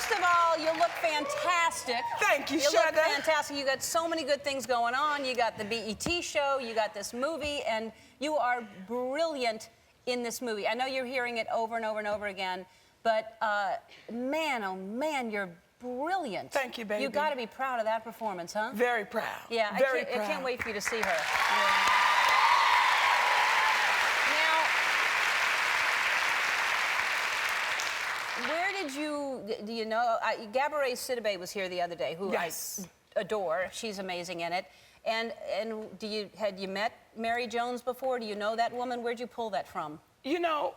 first of all, you look fantastic. Thank you, You sugar. look fantastic. You got so many good things going on. You got the BET show, you got this movie, and you are brilliant in this movie. I know you're hearing it over and over and over again, but man, oh man, you're brilliant. Thank you, baby. You got to be proud of that performance, huh? Very proud. Yeah, Very proud. I can't wait for you to see her. Yeah. Where did you, do you know, Gabourey Sidibe was here the other day, who yes. I adore. She's amazing in it. And had you met Mary Jones before? Do you know that woman? Where'd you pull that from? You know,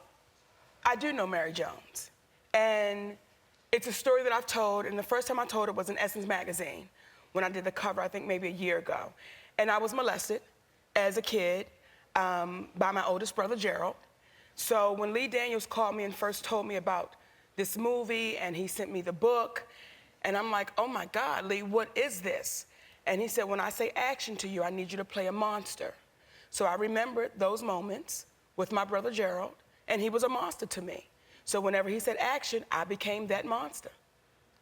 I do know Mary Jones. And it's a story that I've told, and the first time I told it was in Essence magazine when I did the cover, I think maybe a year ago. And I was molested as a kid by my oldest brother, Gerald. So when Lee Daniels called me and first told me about this movie, and he sent me the book, and I'm like, oh my God, Lee, what is this? And he said, when I say action to you, I need you to play a monster. So I remembered those moments with my brother Gerald, and he was a monster to me. So whenever he said action, I became that monster.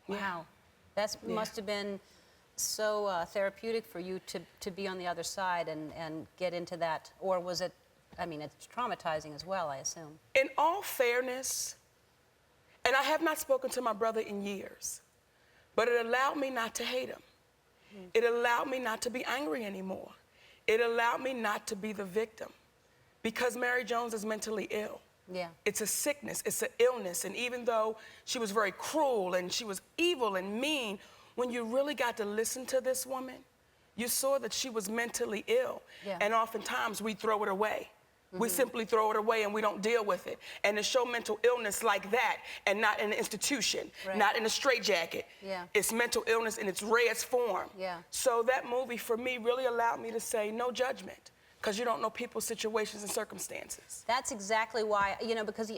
Wow. That must have been so therapeutic for you to be on the other side and get into that. Or was it, I mean, it's traumatizing as well, I assume. In all fairness, and I have not spoken to my brother in years, but it allowed me not to hate him. It allowed me not to be angry anymore. It allowed me not to be the victim, because Mary Jones is mentally ill. Yeah. It's a sickness, it's an illness, and even though she was very cruel and she was evil and mean, when you really got to listen to this woman, you saw that she was mentally ill. Yeah. And oftentimes we throw it away. We simply throw it away and we don't deal with it. And to show mental illness like that, and not in an institution, not in a straitjacket, it's mental illness in its rarest form. Yeah. So that movie for me really allowed me to say no judgment, because you don't know people's situations and circumstances. That's exactly why, you know, because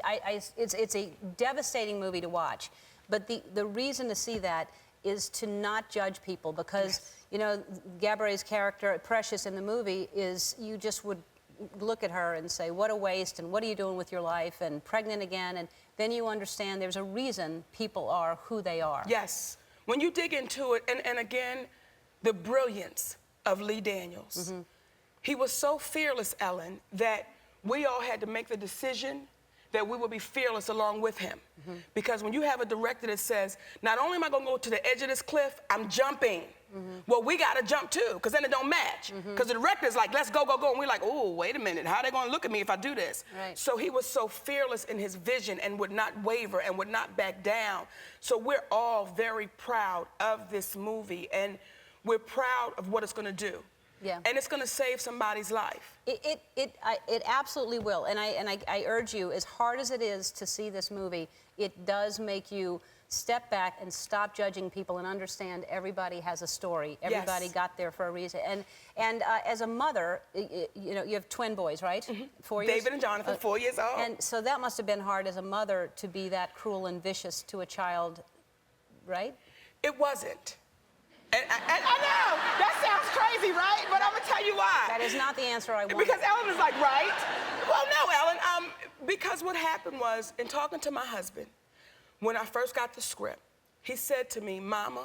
it's a devastating movie to watch. But the reason to see that is to not judge people, because, you know, Gabourey's character, Precious, in the movie is, you just would look at her and say, what a waste, and what are you doing with your life, and pregnant again, and then you understand there's a reason people are who they are. Yes. When you dig into it, and again, the brilliance of Lee Daniels. He was so fearless, Ellen, that we all had to make the decision that we would be fearless along with him. Because when you have a director that says, not only am I gonna go to the edge of this cliff, I'm jumping. Well, we gotta jump too, because then it don't match. Because the director's like, let's go, go, go. And we're like, oh, wait a minute, how are they gonna look at me if I do this? Right. So he was so fearless in his vision and would not waver and would not back down. So we're all very proud of this movie, and we're proud of what it's gonna do. Yeah. And it's gonna save somebody's life. It absolutely will. And I urge you, as hard as it is to see this movie, it does make you step back and stop judging people and understand everybody has a story. Everybody got there for a reason. And as a mother, you know, you have twin boys, right? 4 years? David and Jonathan, 4 years old. And so that must have been hard as a mother to be that cruel and vicious to a child, right? It wasn't. And I know, that sounds crazy, right? But I'm gonna tell you why. That is not the answer I want. Because Ellen is like, right? Well, no, Ellen, because what happened was, in talking to my husband, when I first got the script, he said to me, Mama,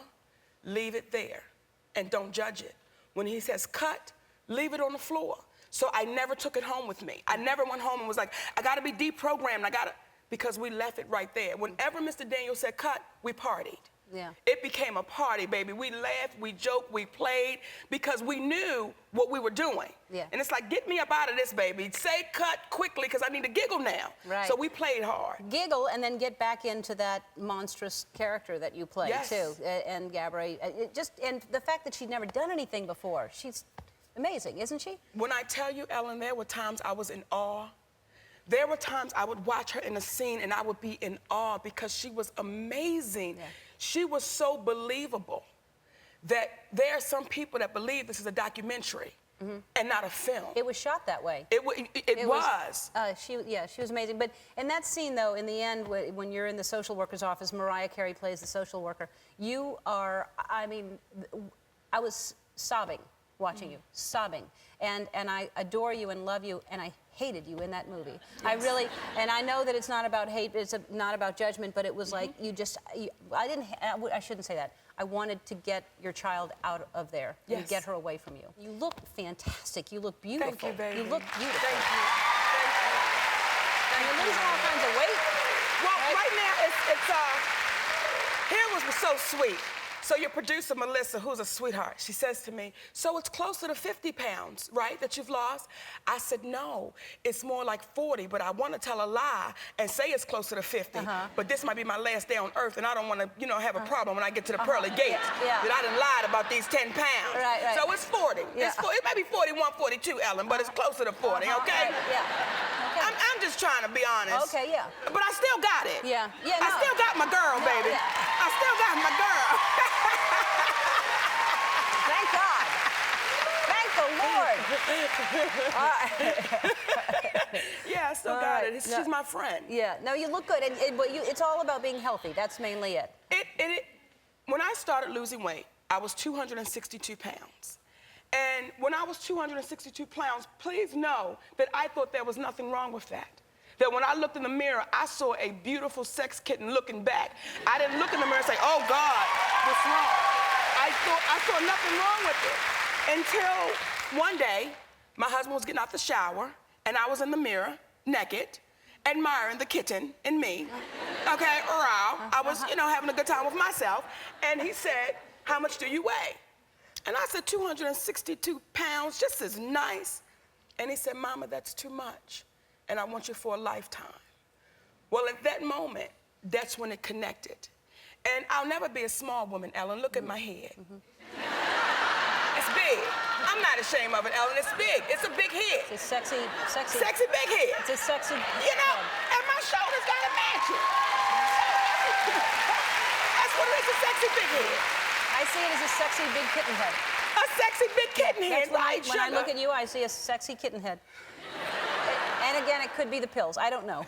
leave it there and don't judge it. When he says cut, leave it on the floor. So I never took it home with me. I never went home and was like, I gotta be deprogrammed, because we left it right there. Whenever Mr. Daniels said cut, we partied. Yeah. It became a party, baby. We laughed, we joked, we played, because we knew what we were doing. Yeah. And it's like, get me up out of this, baby. Say cut quickly, because I need to giggle now. Right. So we played hard. Giggle and then get back into that monstrous character that you play, too. And Gabourey, and the fact that she'd never done anything before, she's amazing, isn't she? When I tell you, Ellen, there were times I was in awe. There were times I would watch her in a scene and I would be in awe, because she was amazing. Yeah. She was so believable that there are some people that believe this is a documentary and not a film. It was shot that way. It was. She was amazing. But in that scene, though, in the end, when you're in the social worker's office, Mariah Carey plays the social worker, you are, I mean, I was sobbing watching you, sobbing. And I adore you and love you, and I hated you in that movie. Yes. I really, and I know that it's not about hate, not about judgment, but it was like I shouldn't say that. I wanted to get your child out of there and get her away from you. You look fantastic. You look beautiful. Thank you, baby. You look beautiful. Thank you. Thank you. And you're losing all kinds of weight. Well, right now, here was so sweet. So your producer, Melissa, who's a sweetheart, she says to me, so it's closer to 50 pounds, right, that you've lost? I said, no, it's more like 40, but I want to tell a lie and say it's closer to 50. But this might be my last day on earth, and I don't want to, have a problem when I get to the pearly gates that I done lied about these 10 pounds. Right. So it's 40. It may be 41, 42, Ellen, but it's closer to 40, okay? Yeah. Okay. I'm just trying to be honest. Okay, yeah. But I still got it. Yeah. No. I still got my girl, baby. I still got my girl. Thank God. Thank the Lord. Yeah, I still got it. She's my friend. Yeah. No, you look good, and it's all about being healthy. That's mainly it. When I started losing weight, I was 262 pounds. And when I was 262 pounds, please know that I thought there was nothing wrong with that. That when I looked in the mirror, I saw a beautiful sex kitten looking back. I didn't look in the mirror and say, oh God, what's wrong? I saw nothing wrong with it. Until one day, my husband was getting out the shower, and I was in the mirror, naked, admiring the kitten in me. Okay, I was, having a good time with myself. And he said, how much do you weigh? And I said, 262 pounds, just as nice. And he said, Mama, that's too much. And I want you for a lifetime. Well, at that moment, that's when it connected. And I'll never be a small woman, Ellen. Look at my head. It's big. I'm not ashamed of it, Ellen. It's big. It's a big head. It's a sexy big head. It's a sexy head. And my shoulders gotta match it. That's what it is, a sexy big head. I see it as a sexy big kitten head. A sexy big kitten head, right? When I look at you, I see a sexy kitten head. And again, it could be the pills. I don't know.